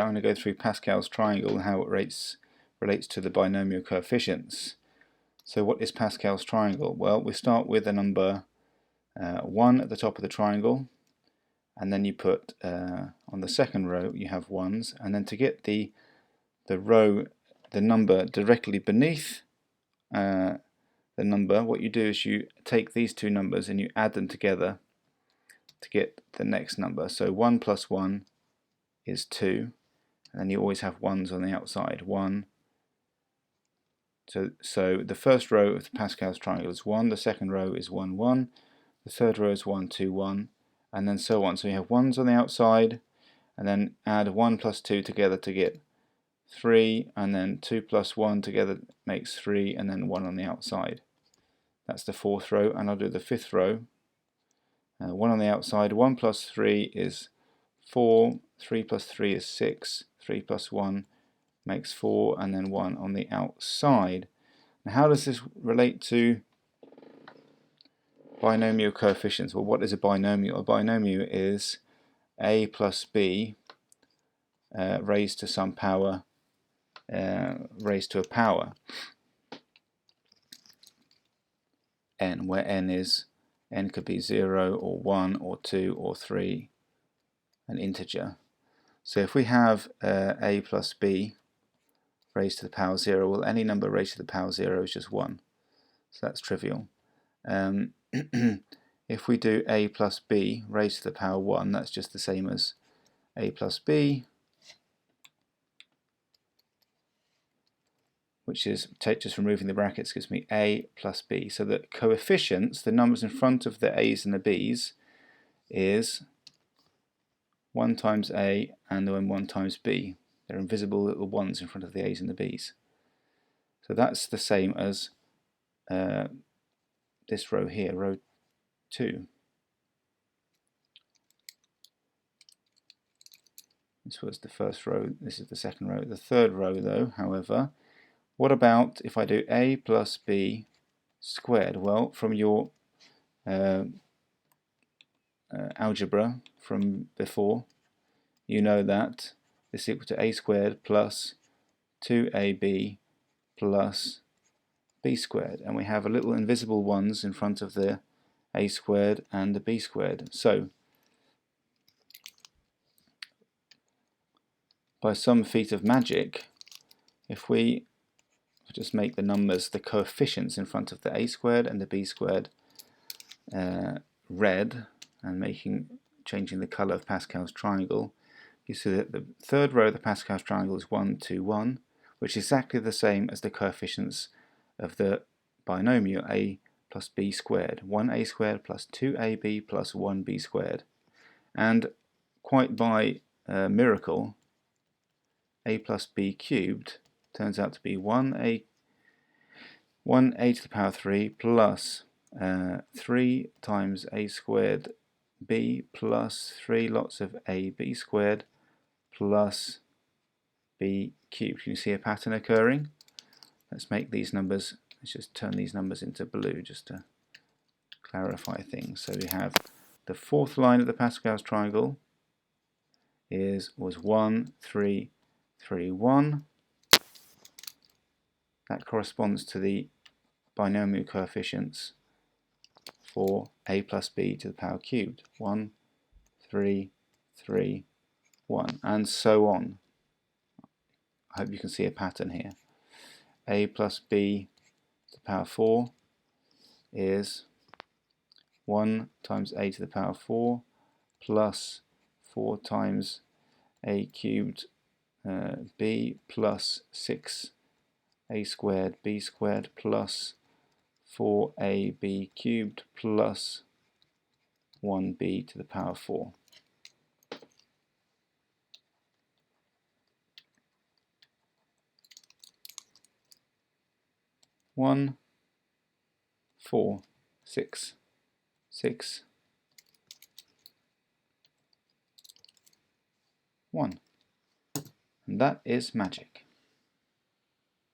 I'm going to go through Pascal's triangle and how it relates to the binomial coefficients. So what is Pascal's triangle? Well, we start with the number 1 at the top of the triangle, and then you put on the second row you have 1s, and then to get the number directly beneath the number, what you do is you take these two numbers and you add them together to get the next number. So 1 plus 1 is 2, and then you always have 1s on the outside. 1. So the first row of Pascal's triangle is 1, the second row is 1, 1, the third row is 1, 2, 1, and then so on. So you have 1s on the outside, and then add 1 plus 2 together to get 3, and then 2 plus 1 together makes 3, and then 1 on the outside. That's the fourth row, and I'll do the fifth row. 1 on the outside, 1 plus 3 is 4, 3 plus 3 is 6, 3 plus 1 makes 4, and then 1 on the outside. Now how does this relate to binomial coefficients? Well, what is a binomial? A binomial is a plus b raised to some power, raised to a power n, where n could be 0 or 1 or 2 or 3, an integer. So if we have a plus b raised to the power 0, well, any number raised to the power 0 is just 1. So that's trivial. If we do a plus b raised to the power 1, that's just the same as a plus b, which is, just removing the brackets gives me a plus b. So the coefficients, the numbers in front of the a's and the b's, is 1 times a and then 1 times b. They're invisible little 1s in front of the a's and the b's. So that's the same as this row here, row 2. This was the first row, this is the second row. The third row though, however, what about if I do a plus b squared? Well, from your algebra from before, you know that this is equal to a squared plus 2ab plus b squared, and we have a little invisible 1s in front of the a squared and the b squared. So by some feat of magic, if we just make the numbers, the coefficients in front of the a squared and the b squared red, and changing the colour of Pascal's triangle, you see that the third row of the Pascal's triangle is 1, 2, 1, which is exactly the same as the coefficients of the binomial a plus b squared. 1a squared plus 2ab plus 1b squared. And quite by miracle, a plus b cubed turns out to be 1a to the power 3 plus 3 times a squared b plus 3 lots of ab squared plus b cubed. Can you see a pattern occurring? Let's make these numbers, let's just turn these numbers into blue just to clarify things. So we have the fourth line of the Pascal's triangle was 1, 3, 3, 1. That corresponds to the binomial coefficients for a plus b to the power cubed. 1, 3, 3, 1, and so on. I hope you can see a pattern here. A plus b to the power 4 is 1 times a to the power 4 plus 4 times a cubed b plus 6 a squared b squared plus 4ab cubed plus 1b to the power 4. One, 4, 6, 6, 1. And that is magic.